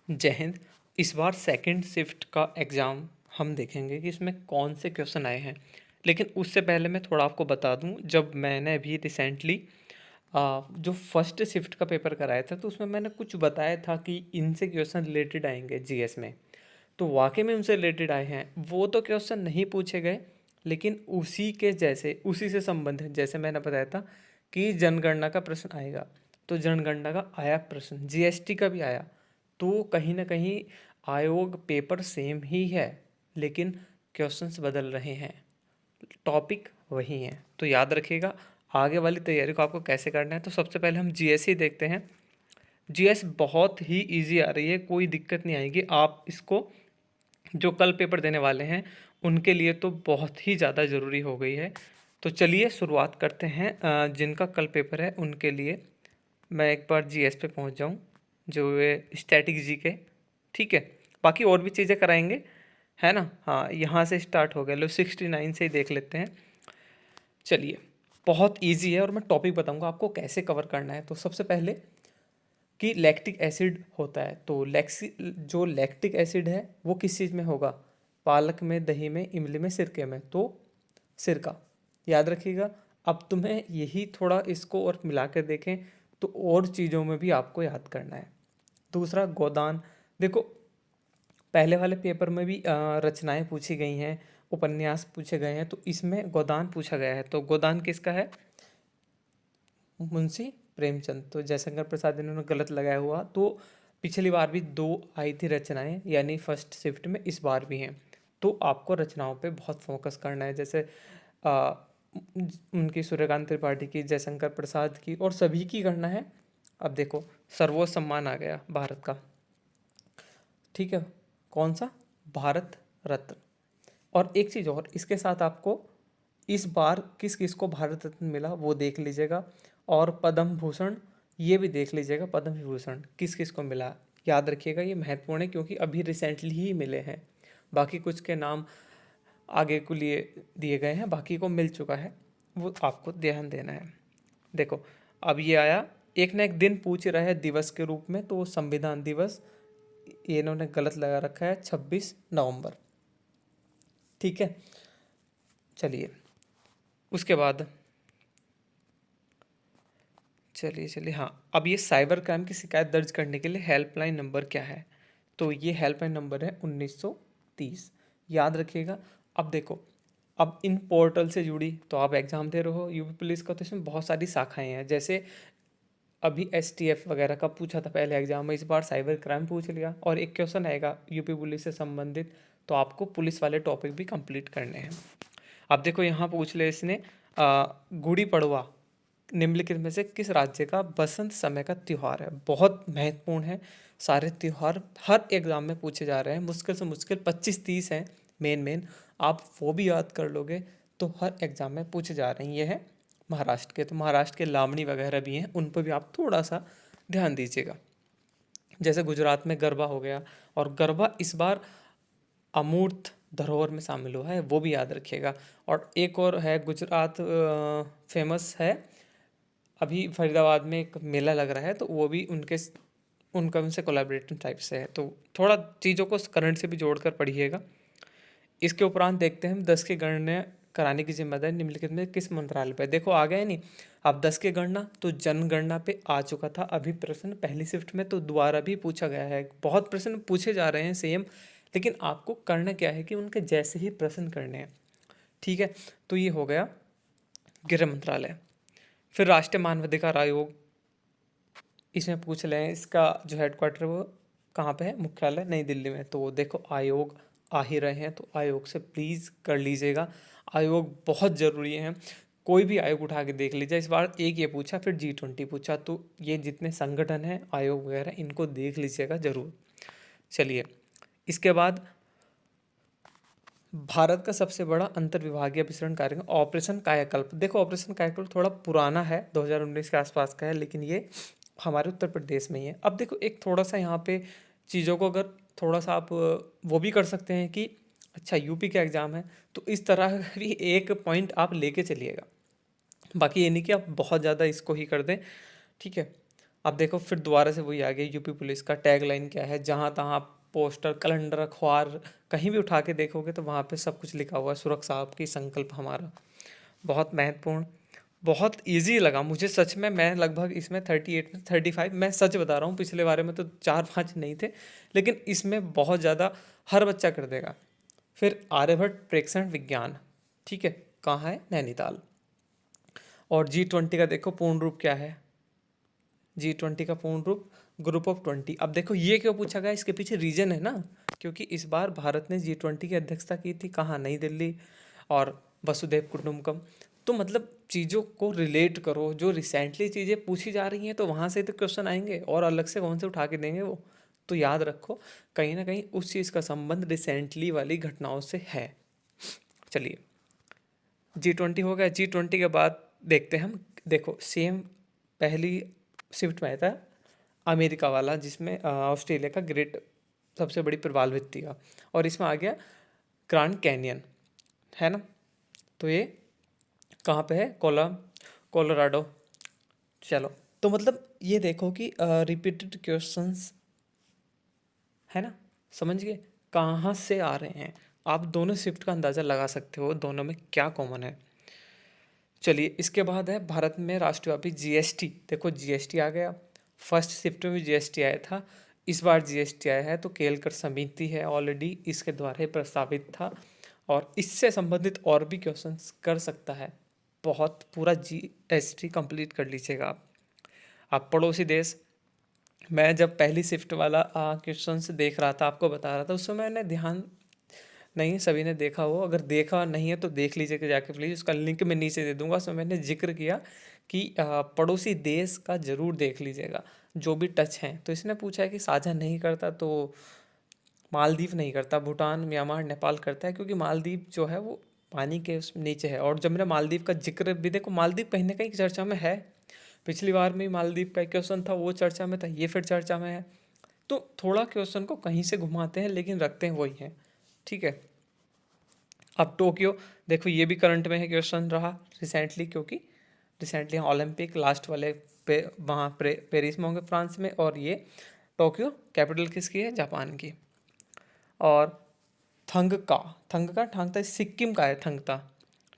जय हिंद। इस बार second shift का एग्ज़ाम हम देखेंगे कि इसमें कौन से क्वेश्चन आए हैं। लेकिन उससे पहले मैं थोड़ा आपको बता दूं, जब मैंने अभी रिसेंटली जो फर्स्ट शिफ्ट का पेपर कराया था तो उसमें मैंने कुछ बताया था कि इनसे क्वेश्चन रिलेटेड आएंगे जीएस में। तो वाकई में उनसे रिलेटेड आए हैं। वो तो क्वेश्चन नहीं पूछे गए, लेकिन उसी के जैसे, उसी से संबंधित, जैसे मैंने बताया था कि जनगणना का प्रश्न आएगा, तो जनगणना का आया प्रश्न, जीएसटी का भी आया। तो कहीं ना कहीं आयोग पेपर सेम ही है, लेकिन क्वेश्चंस बदल रहे हैं, टॉपिक वही है। तो याद रखिएगा आगे वाली तैयारी को आपको कैसे करना है। तो सबसे पहले हम जीएस ही देखते हैं। जीएस बहुत ही इजी आ रही है, कोई दिक्कत नहीं आएगी। आप इसको, जो कल पेपर देने वाले हैं उनके लिए तो बहुत ही ज़्यादा ज़रूरी हो गई है। तो चलिए शुरुआत करते हैं। जिनका कल पेपर है उनके लिए मैं एक बार जीएस पे पहुंच जाऊं, जो ये स्टैटिक जी के, ठीक है। बाकी और भी चीज़ें कराएंगे, है ना। हाँ, यहाँ से स्टार्ट हो गया। लो 69 से ही देख लेते हैं। चलिए, बहुत इजी है और मैं टॉपिक बताऊंगा आपको कैसे कवर करना है। तो सबसे पहले कि लैक्टिक एसिड होता है, तो जो लैक्टिक एसिड है वो किस चीज़ में होगा? पालक में, दही में, इमली में, सिरके में। तो सिरका, याद रखिएगा। अब तुम्हें यही थोड़ा इसको और मिला कर देखें तो और चीज़ों में भी आपको याद करना है। दूसरा, गोदान। देखो, पहले वाले पेपर में भी रचनाएं पूछी गई हैं, उपन्यास पूछे गए हैं, तो इसमें गोदान पूछा गया है। तो गोदान किसका है? मुंशी प्रेमचंद। तो जयशंकर प्रसाद इन्होंने गलत लगाया हुआ। तो पिछली बार भी दो आई थी रचनाएं, यानी फर्स्ट शिफ्ट में, इस बार भी हैं। तो आपको रचनाओं पे बहुत फोकस करना है, जैसे आ, उनकी सूर्यकांत त्रिपाठी की, जयशंकर प्रसाद की, और सभी की करना है। अब देखो, सर्वोच्च सम्मान आ गया भारत का, ठीक है। कौन सा? भारत रत्न। और एक चीज़ और, इसके साथ आपको इस बार किस किस को भारत रत्न मिला वो देख लीजिएगा, और पद्म भूषण ये भी देख लीजिएगा, पद्म विभूषण किस किस को मिला। याद रखिएगा, ये महत्वपूर्ण है क्योंकि अभी रिसेंटली ही मिले हैं। बाकी कुछ के नाम आगे को लिए दिए गए हैं, बाकी को मिल चुका है, वो आपको ध्यान देना है। देखो, अब ये आया, एक ना एक दिन पूछ रहा है दिवस के रूप में, तो संविधान दिवस ये इन्होंने गलत लगा रखा है, 26 नवंबर, ठीक है। चलिए, उसके बाद चलिए हाँ, अब ये साइबर क्राइम की शिकायत दर्ज करने के लिए हेल्पलाइन नंबर क्या है? तो ये हेल्पलाइन नंबर है 1930, याद रखिएगा। अब देखो, अब इन पोर्टल से जुड़ी, तो आप एग्जाम दे रहे हो यूपी पुलिस का, तो इसमें बहुत सारी शाखाएं हैं। जैसे अभी एसटीएफ वगैरह का पूछा था पहले एग्जाम में, इस बार साइबर क्राइम पूछ लिया, और एक क्वेश्चन आएगा यूपी पुलिस से संबंधित। तो आपको पुलिस वाले टॉपिक भी कंप्लीट करने हैं। अब देखो, यहाँ पूछ ले इसने, गुड़ी पड़वा निम्नलिखित में से किस राज्य का बसंत समय का त्योहार है? बहुत महत्वपूर्ण है। सारे त्योहार हर एग्जाम में पूछे जा रहे हैं, मुश्किल से मुश्किल 25-30 हैं मेन। आप वो भी याद कर लोगे तो हर एग्जाम में पूछे जा रहे हैं। ये है महाराष्ट्र के, तो महाराष्ट्र के लावणी वगैरह भी हैं, उन पर भी आप थोड़ा सा ध्यान दीजिएगा। जैसे गुजरात में गरबा हो गया, और गरबा इस बार अमूर्त धरोहर में शामिल हुआ है, वो भी याद रखिएगा। और एक और है गुजरात फेमस है, अभी फरीदाबाद में एक मेला लग रहा है, तो वो भी उनका उनसे कोलैबोरेटिव टाइप से है। तो थोड़ा चीज़ों को करंट से भी जोड़कर पढ़िएगा। इसके उपरांत देखते हैं हम 10 की गणना कराने की जिम्मेदारी निम्नलिखित में किस मंत्रालय पर? देखो आ गया नहीं। अब 10 की गणना तो जनगणना पे आ चुका था अभी प्रश्न पहली शिफ्ट में, तो दोबारा भी पूछा गया है। बहुत प्रश्न पूछे जा रहे हैं सेम, लेकिन आपको करना क्या है कि उनके जैसे ही प्रश्न करने हैं, ठीक है। तो ये हो गया गृह मंत्रालय। फिर राष्ट्रीय मानवाधिकार आयोग, इसमें पूछ लें इसका जो हेडक्वार्टर वो कहाँ पे है, मुख्यालय नई दिल्ली में। तो देखो, आयोग आ ही रहे हैं, तो आयोग से प्लीज़ कर लीजिएगा। आयोग बहुत ज़रूरी है, कोई भी आयोग उठा के देख लीजिए। इस बार एक ये पूछा, फिर G20 पूछा, तो ये जितने संगठन हैं आयोग वगैरह, इनको देख लीजिएगा ज़रूर। चलिए, इसके बाद भारत का सबसे बड़ा अंतर विभागीय अभिसरण कार्यक्रम ऑपरेशन कायाकल्प। देखो, ऑपरेशन कायाकल्प थोड़ा पुराना है, 2019 के आसपास का है, लेकिन ये हमारे उत्तर प्रदेश में ही है। अब देखो, एक थोड़ा सा यहाँ पे चीज़ों को अगर थोड़ा सा आप वो भी कर सकते हैं कि अच्छा यूपी का एग्ज़ाम है, तो इस तरह भी एक पॉइंट आप लेके चलिएगा। बाकी ये नहीं कि आप बहुत ज़्यादा इसको ही कर दें, ठीक है। अब देखो फिर दोबारा से वही आ गया, यूपी पुलिस का टैगलाइन क्या है, जहाँ तहाँ पोस्टर, कैलेंडर, अखबार कहीं भी उठा के देखोगे तो वहाँ पे सब कुछ लिखा हुआ है, सुरक्षा आपकी, संकल्प हमारा। बहुत महत्वपूर्ण, बहुत इजी लगा मुझे सच में। मैं लगभग इसमें 38 में 35, मैं सच बता रहा हूँ, पिछले बारे में तो 4-5 नहीं थे, लेकिन इसमें बहुत ज़्यादा हर बच्चा कर देगा। फिर आर्यभट्ट प्रेक्षण विज्ञान, ठीक है, कहाँ है, नैनीताल। और G20 का देखो पूर्ण रूप क्या है, G20 का पूर्ण रूप ग्रुप ऑफ 20। अब देखो ये क्यों पूछा गया, इसके पीछे रीजन है ना, क्योंकि इस बार भारत ने G20 की अध्यक्षता की थी, कहाँ, नई दिल्ली, और वसुधैव कुटुंबकम। तो मतलब चीज़ों को रिलेट करो, जो रिसेंटली चीज़ें पूछी जा रही हैं तो वहाँ से तो क्वेश्चन आएंगे, और अलग से कौन से उठा के देंगे वो। तो याद रखो कहीं ना कहीं उस चीज़ का संबंध रिसेंटली वाली घटनाओं से है। चलिए, G20 हो गया। G20 के बाद देखते हैं हम, देखो सेम पहली शिफ्ट में आया था अमेरिका वाला, जिसमें ऑस्ट्रेलिया का ग्रेट सबसे बड़ी प्रवाल भित्ति का, और इसमें आ गया ग्रैंड कैनियन, है ना। तो ये कहाँ पे है, कोलोराडो। चलो, तो मतलब ये देखो कि रिपीटेड क्वेश्चंस है ना, समझ गए कहाँ से आ रहे हैं। आप दोनों शिफ्ट का अंदाज़ा लगा सकते हो दोनों में क्या कॉमन है। चलिए, इसके बाद है भारत में राष्ट्रव्यापी जीएसटी। देखो जीएसटी आ गया, फर्स्ट शिफ्ट में भी जीएसटी आया था, इस बार जीएसटी आया है। तो केलकर समिति है ऑलरेडी, इसके द्वारा ही प्रस्तावित था, और इससे संबंधित और भी क्वेश्चंस कर सकता है। बहुत पूरा जीएसटी कंप्लीट कर लीजिएगा आप। अब पड़ोसी देश, मैं जब पहली शिफ्ट वाला क्वेश्चंस देख रहा था, आपको बता रहा था, उस समय मैंने ध्यान नहीं, सभी ने देखा हो, अगर देखा नहीं है तो देख लीजिएगा जाके प्लीज़, उसका लिंक मैं नीचे दे दूंगा। उसमें मैंने जिक्र किया कि पड़ोसी देश का ज़रूर देख लीजिएगा जो भी टच हैं। तो इसने पूछा है कि साझा नहीं करता, तो मालदीव नहीं करता, भूटान, म्यांमार, नेपाल करता है, क्योंकि मालदीव जो है वो पानी के उस नीचे है। और जब मैंने मालदीव का जिक्र भी, देखो मालदीव कहीं ना कहीं चर्चा में है, पिछली बार में मालदीव का क्वेश्चन था वो चर्चा में था, ये फिर चर्चा में है। तो थोड़ा क्वेश्चन को कहीं से घुमाते हैं लेकिन रखते हैं वही है, ठीक है। अब टोक्यो, देखो ये भी करंट में है क्वेश्चन रहा रिसेंटली, क्योंकि रिसेंटली ओलंपिक लास्ट वाले पे वहाँ पेरिस में होंगे, फ्रांस में, और ये टोक्यो कैपिटल किसकी है, जापान की। और थांगता सिक्किम का है, थंगता,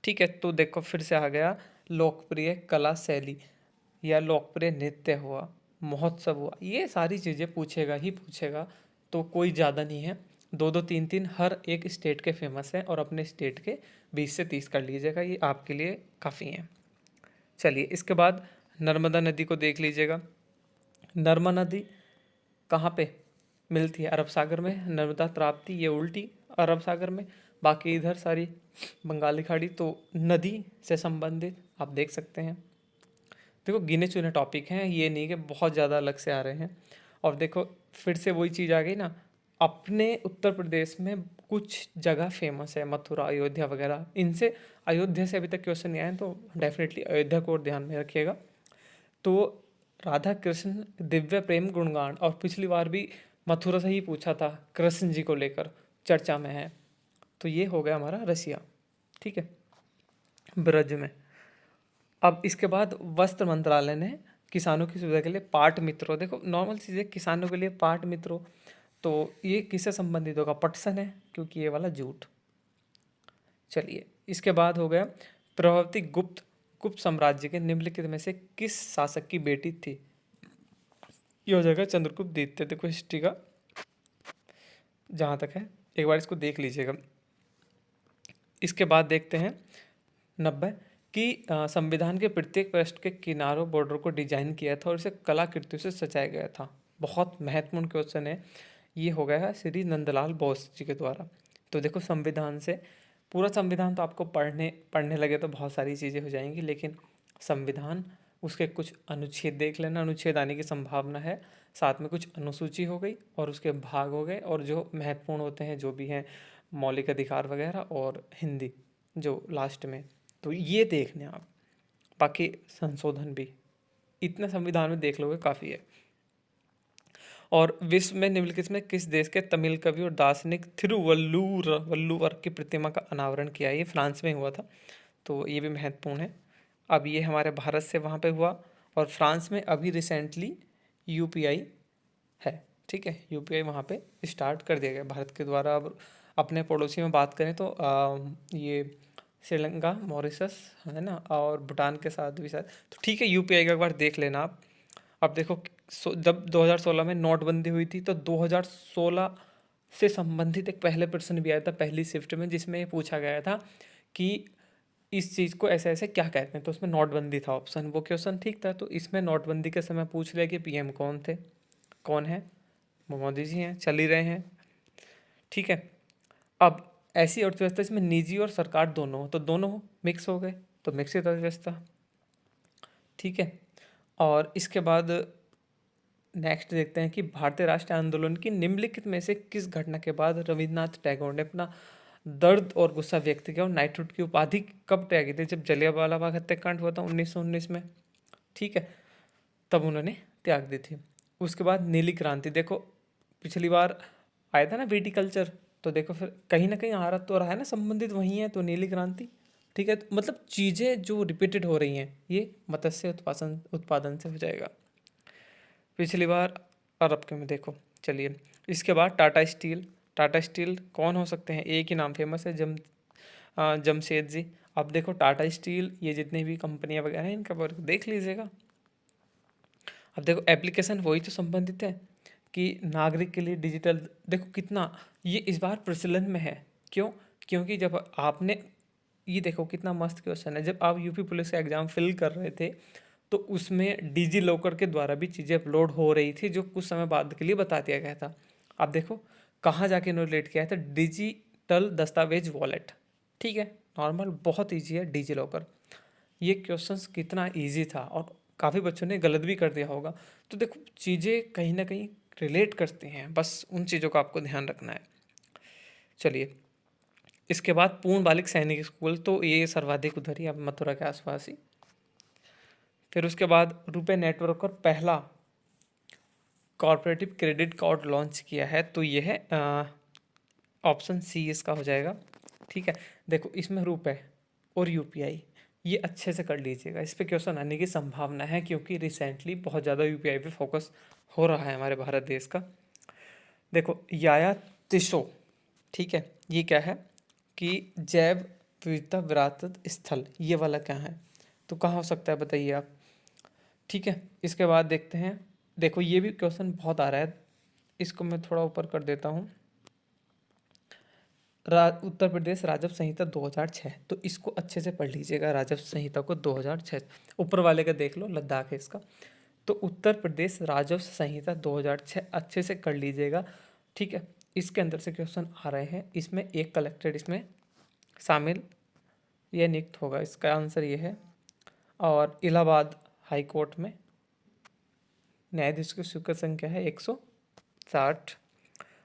ठीक है। तो देखो फिर से आ गया लोकप्रिय कला शैली या लोकप्रिय नृत्य हुआ, महोत्सव हुआ, ये सारी चीज़ें पूछेगा ही पूछेगा। तो कोई ज़्यादा नहीं है, दो दो तीन तीन हर एक स्टेट के फेमस हैं, और अपने स्टेट के 20 से 30 कर लीजिएगा, ये आपके लिए काफ़ी हैं। चलिए, इसके बाद नर्मदा नदी को देख लीजिएगा। नर्मदा नदी कहाँ पे मिलती है, अरब सागर में, नर्मदा ताप्ती ये उल्टी अरब सागर में, बाकी इधर सारी बंगाली खाड़ी। तो नदी से संबंधित आप देख सकते हैं। देखो गिने चुने टॉपिक हैं, ये नहीं कि बहुत ज़्यादा अलग से आ रहे हैं। और देखो फिर से वही चीज़ आ गई ना, अपने उत्तर प्रदेश में कुछ जगह फेमस है, मथुरा, अयोध्या वगैरह, इनसे अयोध्या से अभी तक क्वेश्चन नहीं आए, तो डेफिनेटली अयोध्या को ध्यान में रखिएगा। तो राधा कृष्ण दिव्य प्रेम गुणगान, और पिछली बार भी मथुरा से ही पूछा था, कृष्ण जी को लेकर चर्चा में है। तो ये हो गया हमारा रसिया, ठीक है, ब्रज में। अब इसके बाद वस्त्र मंत्रालय ने किसानों की सुविधा के लिए पाट मित्रों, देखो नॉर्मल चीज़ें, किसानों के लिए पाट मित्रों, तो ये किससे संबंधित होगा, पटसन है, क्योंकि ये वाला जूट। चलिए, इसके बाद हो गया प्रभावती गुप्त, गुप्त साम्राज्य के निम्नलिखित में से किस शासक की बेटी थी, ये हो जाएगा चंद्रगुप्त द्वितीय। देखो हिस्ट्री का जहाँ तक है एक बार इसको देख लीजिएगा। इसके बाद देखते हैं 90 कि संविधान के प्रत्येक पृष्ठ के किनारों बॉर्डर को डिजाइन किया था और इसे कलाकृतियों से सजाया गया था। बहुत महत्वपूर्ण क्वेश्चन है, ये हो गया है श्री नंदलाल बोस जी के द्वारा। तो देखो संविधान से, पूरा संविधान तो आपको पढ़ने पढ़ने लगे तो बहुत सारी चीज़ें हो जाएंगी, लेकिन संविधान, उसके कुछ अनुच्छेद देख लेना, अनुच्छेद आने की संभावना है, साथ में कुछ अनुसूची हो गई और उसके भाग हो गए, और जो महत्वपूर्ण होते हैं जो भी हैं मौलिक अधिकार वगैरह, और हिंदी जो लास्ट में। तो ये देखने आप, बाकी संशोधन भी इतना संविधान में देख लोगे काफ़ी है। और विश्व में निम्नलिखित में किस देश के तमिल कवि और दार्शनिक वल्लूवर की प्रतिमा का अनावरण किया, ये फ्रांस में हुआ था, तो ये भी महत्वपूर्ण है। अब ये हमारे भारत से वहाँ पे हुआ, और फ्रांस में अभी रिसेंटली यूपीआई है। ठीक है, यूपीआई वहाँ पे स्टार्ट कर दिया गया भारत के द्वारा। अब अपने पड़ोसी में बात करें तो ये श्रीलंका, मॉरिशस है ना, और भूटान के साथ भी शायद। तो ठीक है, यूपीआई का एक बार देख लेना आप। अब देखो, जब 2016 में नोटबंदी हुई थी तो 2016 से संबंधित एक पहले प्रश्न भी आया था पहली शिफ्ट में, जिसमें ये पूछा गया था कि इस चीज़ को ऐसे ऐसे क्या कहते हैं। तो उसमें नोटबंदी था ऑप्शन, वो क्वेश्चन ठीक था। तो इसमें नोटबंदी के समय पूछ लिया कि पीएम कौन थे, कौन है, वो मोदी जी हैं, चल ही रहे हैं। ठीक है, अब ऐसी अर्थव्यवस्था इसमें निजी और सरकार दोनों हो, तो दोनों मिक्स हो गए, तो मिक्सित अर्थव्यवस्था। ठीक है, और इसके बाद नेक्स्ट देखते हैं कि भारतीय राष्ट्रीय आंदोलन की निम्नलिखित में से किस घटना के बाद रविन्द्रनाथ टैगोर ने अपना दर्द और गुस्सा व्यक्त किया और नाइटहुड की उपाधि कब त्यागी थी? जब जलियांवाला बाग हत्याकांड हुआ था 1919 में। ठीक है, तब उन्होंने त्याग दी थी। उसके बाद नीली क्रांति, देखो पिछली बार आया था ना विटिकल्चर, तो देखो फिर कहीं ना कहीं आ रहा तो रहा है ना, संबंधित वही है, तो नीली क्रांति। ठीक है, तो मतलब चीज़ें जो रिपीटेड हो रही हैं ये मत्स्य उत्पादन उत्पादन से हो जाएगा। पिछली बार अरब के में देखो। चलिए, इसके बाद टाटा स्टील। टाटा स्टील कौन हो सकते हैं? एक ही नाम फेमस है, जमशेद जी। अब देखो टाटा स्टील, ये जितनी भी कंपनियां वगैरह हैं इनका वर्क देख लीजिएगा। अब देखो एप्लीकेशन वही तो संबंधित है कि नागरिक के लिए डिजिटल, देखो कितना ये इस बार प्रचलन में है। क्यों? क्योंकि जब आपने, ये देखो कितना मस्त क्वेश्चन है, जब आप यूपी पुलिस का एग्जाम फिल कर रहे थे तो उसमें डिजी लॉकर के द्वारा भी चीज़ें अपलोड हो रही थी, जो कुछ समय बाद के लिए बता दिया गया था। आप देखो कहाँ जाके इन्होंने रिलेट किया था, डिजिटल दस्तावेज वॉलेट। ठीक है, नॉर्मल बहुत ईजी है डिजी लॉकर। ये क्वेश्चंस कितना इजी था और काफ़ी बच्चों ने गलत भी कर दिया होगा। तो देखो चीज़ें कहीं ना कहीं रिलेट करती हैं, बस उन चीज़ों का आपको ध्यान रखना है। चलिए, इसके बाद पूर्ण बालिक सैनिक स्कूल, तो ये सर्वाधिक उधर ही, अब मथुरा के आसपास ही। फिर उसके बाद रुपए नेटवर्क और पहला कॉरपोरेटिव क्रेडिट कार्ड लॉन्च किया है, तो ये है ऑप्शन सी इसका हो जाएगा। ठीक है, देखो इसमें रुपए और यूपीआई ये अच्छे से कर लीजिएगा, इस पे क्वेश्चन आने की संभावना है क्योंकि रिसेंटली बहुत ज़्यादा यूपीआई पे फोकस हो रहा है हमारे भारत देश का। देखो याया तिशो, ठीक है, ये क्या है कि जैव विविधता विरासत स्थल, ये वाला क्या है, तो कहाँ हो सकता है बताइए आप। ठीक है, इसके बाद देखते हैं, देखो ये भी क्वेश्चन बहुत आ रहा है, इसको मैं थोड़ा ऊपर कर देता हूँ। उत्तर प्रदेश राजस्व संहिता 2006, तो इसको अच्छे से पढ़ लीजिएगा, राजस्व संहिता को 2006। ऊपर वाले का देख लो, लद्दाख है इसका। तो उत्तर प्रदेश राजस्व संहिता 2006 अच्छे से कर लीजिएगा। ठीक है, इसके अंदर से क्वेश्चन आ रहे हैं, इसमें एक कलेक्टेड इसमें शामिल यह नियुक्त होगा, इसका आंसर ये है। और इलाहाबाद हाई कोर्ट में न्यायाधीश की स्वीकृत संख्या है 160।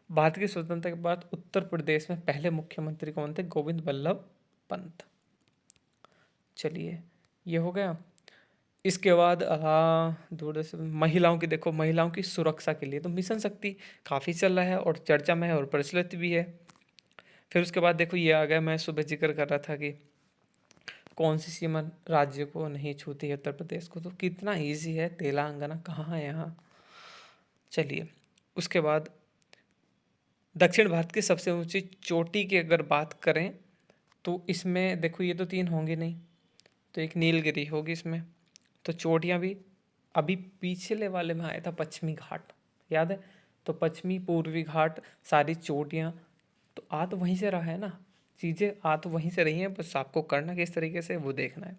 भारत की स्वतंत्रता के बाद उत्तर प्रदेश में पहले मुख्यमंत्री कौन थे? गोविंद वल्लभ पंत। चलिए, ये हो गया। इसके बाद दूरदर्शन महिलाओं की, देखो महिलाओं की सुरक्षा के लिए तो मिशन शक्ति काफ़ी चल रहा है और चर्चा में है और प्रचलित भी है। फिर उसके बाद देखो ये आ गया, मैं सुबह जिक्र कर रहा था कि कौन सी सीमा राज्य को नहीं छूती है उत्तर प्रदेश को, तो कितना इजी है, तेलंगाना कहाँ है यहाँ। चलिए, उसके बाद दक्षिण भारत की सबसे ऊंची चोटी की अगर बात करें तो इसमें देखो ये तो तीन होंगे नहीं, तो एक नीलगिरी होगी इसमें। तो चोटियाँ भी अभी पिछले वाले में आया था पश्चिमी घाट, याद है? तो पश्चिमी पूर्वी घाट सारी चोटियाँ, तो आ तो वहीं से रहा है ना, चीज़ें आ तो वहीं से रही हैं, बस आपको करना किस तरीके से वो देखना है।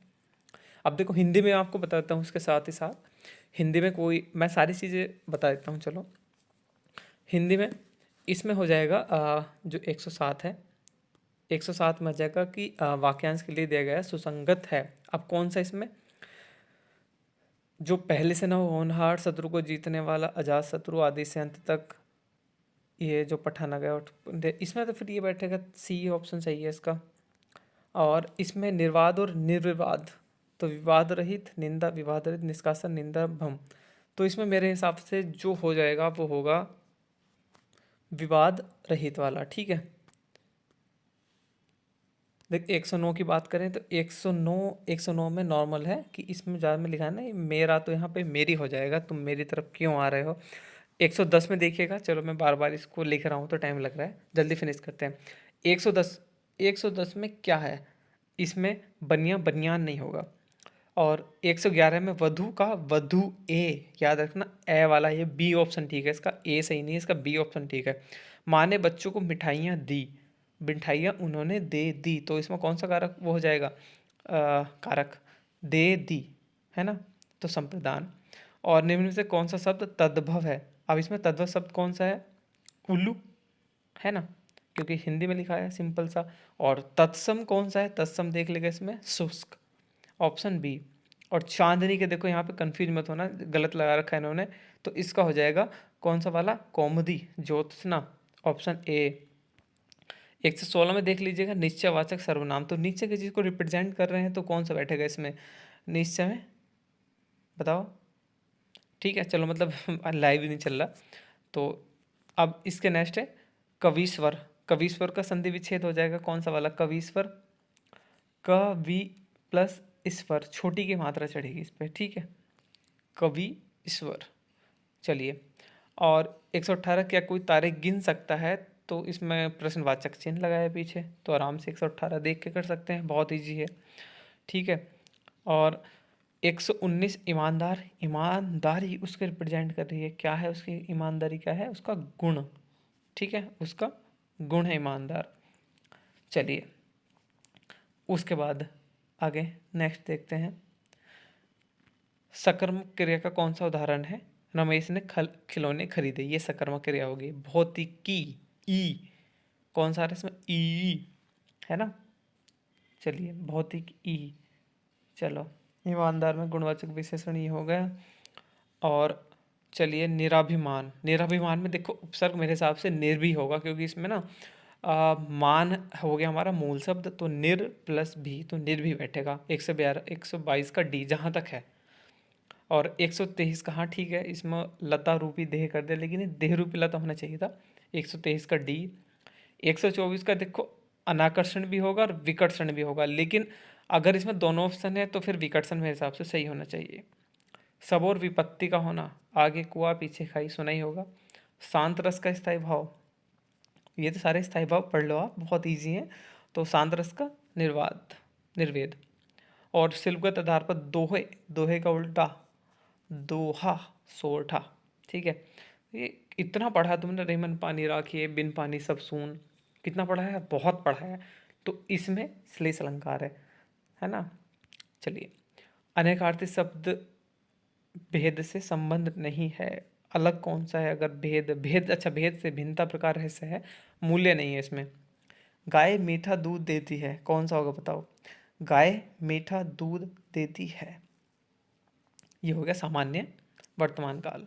अब देखो हिंदी में आपको बता देता हूँ, उसके साथ ही साथ हिंदी में कोई, मैं सारी चीज़ें बता देता हूँ। चलो हिंदी में इसमें हो जाएगा जो 107 है, 107 में आ जाएगा कि वाक्यांश के लिए दिया गया है सुसंगत है। अब कौन सा इसमें, जो पहले से न हो होनहार, शत्रु को जीतने वाला, अजात शत्रु, आदि से अंत तक, ये जो पठाना गया इसमें, तो फिर ये बैठेगा सी ऑप्शन सही है इसका। और इसमें निर्वाद और निर्विवाद, तो विवाद रहित, निंदा विवाद रहित, निष्कासन निंदा भम, तो इसमें मेरे हिसाब से जो हो जाएगा वो होगा विवाद रहित वाला। ठीक है, देख 109 की बात करें तो 109 में नॉर्मल है कि इसमें ज़्यादा में लिखा है ना, मेरा तो यहाँ पे मेरी हो जाएगा, तुम मेरी तरफ क्यों आ रहे हो। 110 में देखिएगा, चलो मैं बार बार इसको लिख रहा हूँ तो टाइम लग रहा है, जल्दी फिनिश करते हैं। 110, 110 में क्या है, इसमें बनियान नहीं होगा। और 111 में वधु का वधु ए, याद रखना ए वाला, ये बी ऑप्शन ठीक है, इसका ए सही नहीं है, इसका बी ऑप्शन ठीक है। माँ ने बच्चों को मिठाइयाँ दी, मिठाइयाँ उन्होंने दे दी, तो इसमें कौन सा कारक वो हो जाएगा, कारक दे दी, है ना, तो संप्रदान। और निम्न में से कौन सा शब्द तद्भव है, अब इसमें तद्भव शब्द कौन सा है, उल्लू, है ना, क्योंकि हिंदी में लिखा है सिंपल सा। और तत्सम कौन सा है, तत्सम देख लेगा इसमें शुष्क, ऑप्शन बी। और चांदनी के देखो यहाँ पे कंफ्यूज मत होना, गलत लगा रखा है इन्होंने, तो इसका हो जाएगा कौन सा वाला, कौमुदी, ज्योत्सना, ऑप्शन ए। 116 में देख लीजिएगा निश्चयवाचक सर्वनाम, तो निश्चय किसी चीज़ को रिप्रेजेंट कर रहे हैं तो कौन सा बैठेगा इसमें निश्चय में, बताओ। ठीक है चलो, मतलब लाइव ही नहीं चल रहा। तो अब इसके नेक्स्ट है कवीश्वर, कवीश्वर का संधि विच्छेद हो जाएगा कौन सा वाला, कवीश्वर, कवि प्लस ईश्वर, छोटी की मात्रा चढ़ेगी इस पर, ठीक है, कवि ईश्वर। चलिए, और 118 क्या कोई तारे गिन सकता है, तो इसमें प्रश्नवाचक चिन्ह लगाया पीछे, तो आराम से 118 देख के कर सकते हैं, बहुत इजी है, ठीक है। और 119 ईमानदार, ईमानदारी उसके रिप्रेजेंट कर रही है, क्या है उसकी ईमानदारी, क्या है उसका गुण, ठीक है, उसका गुण है ईमानदार। चलिए उसके बाद आगे नेक्स्ट देखते हैं, सकर्मक क्रिया का कौन सा उदाहरण है, रमेश ने खिलौने खरीदे, ये सकर्मक क्रिया होगी। भौतिकी, ई, कौन सा आ रहा है इसमें, ई, है ना। चलिए भौतिक ई, चलो ईमानदार में गुणवाचक विशेषण ये हो गया। और चलिए निराभिमान, निराभिमान में देखो उपसर्ग मेरे हिसाब से निर भी होगा, क्योंकि इसमें ना मान हो गया हमारा मूल शब्द, तो निर प्लस भी, तो निर भी बैठेगा। 122 का डी जहाँ तक है। और 123 का, हाँ ठीक है, इसमें लता रूपी देह कर दे, लेकिन ये देह रूपी लता होना चाहिए था। 123 का डी। 124 का देखो अनाकर्षण भी होगा और विकर्षण भी होगा, लेकिन अगर इसमें दोनों ऑप्शन है तो फिर विकर्षण मेरे हिसाब से सही होना चाहिए। सब और विपत्ति का होना, आगे कुआ पीछे खाई, सुना ही होगा। शांत रस का स्थायी भाव, ये तो सारे स्थायी भाव पढ़ लो आप, बहुत इजी हैं। तो शांत रस का निर्वाद, निर्वेद। और शिल्पगत आधार पर दोहे, दोहे का उल्टा दोहा, सोरठा, ठीक है। ये इतना पढ़ा तुमने, रेमन पानी राखिए बिन पानी सब सून, कितना पढ़ा है, बहुत पढ़ा है। तो इसमें श्लेष अलंकार है ना। चलिए, अनेकार्थी शब्द भेद से संबंध नहीं है, अलग कौन सा है, अगर भेद, भेद अच्छा, भेद से भिन्नता प्रकार रहस्य है, मूल्य नहीं है इसमें। गाय मीठा दूध देती है, कौन सा होगा बताओ, गाय मीठा दूध देती है, ये हो गया सामान्य वर्तमान काल।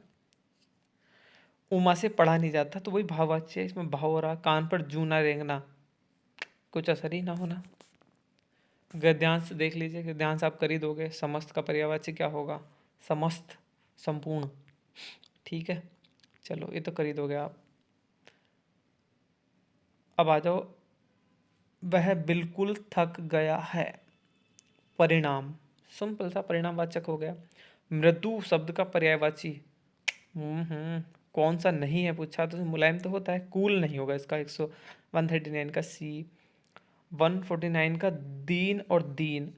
उमा से पढ़ा नहीं जाता, तो वही भाववाच्य है, इसमें भाव हो रहा। कान पर जू ना रेंगना, कुछ असर ही ना होना। गद्यांश देख लीजिए, गद्यांश आप कर ही दोगे। समस्त का पर्यायवाची क्या होगा, समस्त, संपूर्ण, ठीक है। चलो ये तो कर ही दोगे आप। अब आ जाओ, वह बिल्कुल थक गया है, परिणाम, सिंपल सा परिणामवाचक हो गया। मृदु शब्द का पर्यायवाची, कौन सा नहीं है पूछा तो मुलायम तो होता है, कूल नहीं होगा इसका। 139 का सी। 149 का दीन और दीन,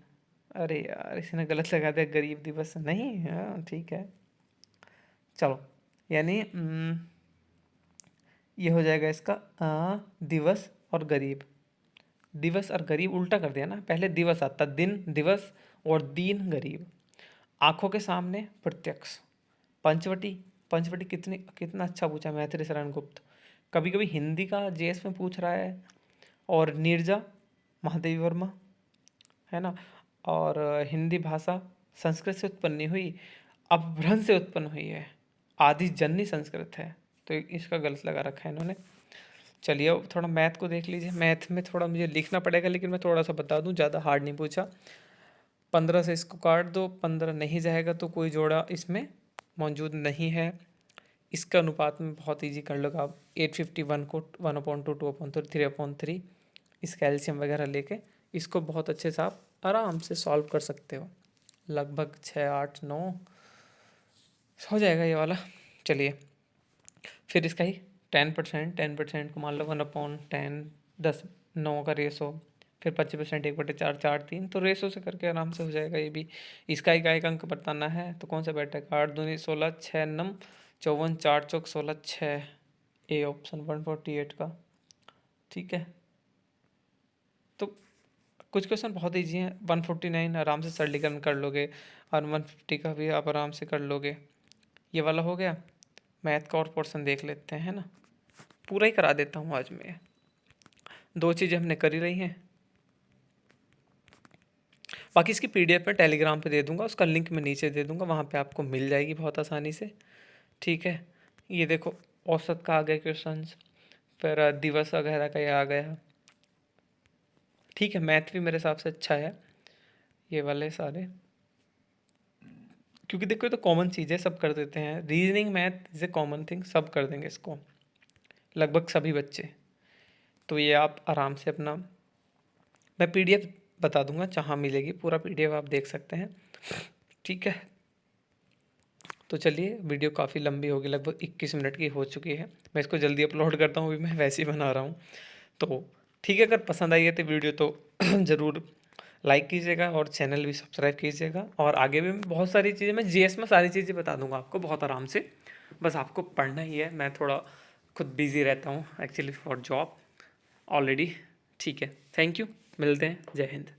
अरे यार इसने गलत लगा दिया, गरीब दिवस नहीं, हाँ ठीक है चलो, यानी ये हो जाएगा इसका दिवस और गरीब, दिवस और गरीब उल्टा कर दिया ना, पहले दिवस आता, दिन दिवस और दीन गरीब। आंखों के सामने प्रत्यक्ष, पंचवटी, पंचवटी कितनी, कितना अच्छा पूछा मैथिली शरण गुप्त, कभी कभी हिंदी का जेएस में पूछ रहा है। और नीरजा महादेवी वर्मा, है ना। और हिंदी भाषा संस्कृत से उत्पन्न नहीं हुई, अपभ्रंश से उत्पन्न हुई है, आदि जननी संस्कृत है, तो इसका गलत लगा रखा है इन्होंने। चलिए अब थोड़ा मैथ को देख लीजिए, मैथ में थोड़ा मुझे लिखना पड़ेगा, लेकिन मैं थोड़ा सा बता दूं, ज़्यादा हार्ड नहीं पूछा। 15 से इसको काट दो, 15 नहीं जाएगा तो कोई जोड़ा इसमें मौजूद नहीं है। इसका अनुपात में बहुत इजी कर लो आप, 851 को 1/2, 2/3, 3/3, इसका एलसीएम वगैरह लेके इसको बहुत अच्छे से आप आराम से सॉल्व कर सकते हो। लगभग 6, 8, 9 हो जाएगा ये वाला। चलिए फिर इसका ही 10%, 10% को मान लो 1/10, 10, 9 का रेसो, फिर 25%, 1/4, 4, 3, तो रेसो से करके आराम से हो जाएगा ये भी। इसका एक अंक बताना है तो कौन सा बैठेगा, 8 दूनी 16, 6 नम 54, 4 चौक 16, 6, ए ऑप्शन 148 का। ठीक है, तो कुछ क्वेश्चन बहुत ईजी हैं। 149 आराम से सरलीकरण कर लोगे, और 150 का भी आप आराम से कर लोगे। ये वाला हो गया। मैथ का और पोर्शन देख लेते हैं, है ना, पूरा ही करा देता हूँ आज मैं। 2 चीज़ें हमने कर ही रही हैं, बाकी इसकी पीडीएफ में टेलीग्राम पे दे दूंगा, उसका लिंक मैं नीचे दे दूंगा, वहाँ पे आपको मिल जाएगी बहुत आसानी से। ठीक है, ये देखो औसत का आ गया क्वेश्चन, फिर दिवस वगैरह का ये आ गया। ठीक है, मैथ भी मेरे हिसाब से अच्छा है ये वाले सारे, क्योंकि देखो ये तो कॉमन चीज़ है, सब कर देते हैं। Reasoning math is a common thing, सब कर देंगे इसको, लगभग सभी बच्चे। तो ये आप आराम से अपना, मैं पीडीएफ बता दूंगा जहाँ मिलेगी, पूरा पीडीएफ आप देख सकते हैं। ठीक है, तो चलिए वीडियो काफ़ी लंबी होगी, लगभग 21 मिनट की हो चुकी है। मैं इसको जल्दी अपलोड करता हूँ, अभी मैं वैसे ही बना रहा हूँ। तो ठीक है, अगर पसंद आई है तो वीडियो तो ज़रूर लाइक कीजिएगा और चैनल भी सब्सक्राइब कीजिएगा। और आगे भी मैं बहुत सारी चीज़ें, मैं जीएस में सारी चीज़ें बता दूंगा आपको बहुत आराम से, बस आपको पढ़ना ही है। मैं थोड़ा खुद बिजी रहता हूँ एक्चुअली फॉर जॉब ऑलरेडी। ठीक है, थैंक यू, मिलते हैं, जय हिंद।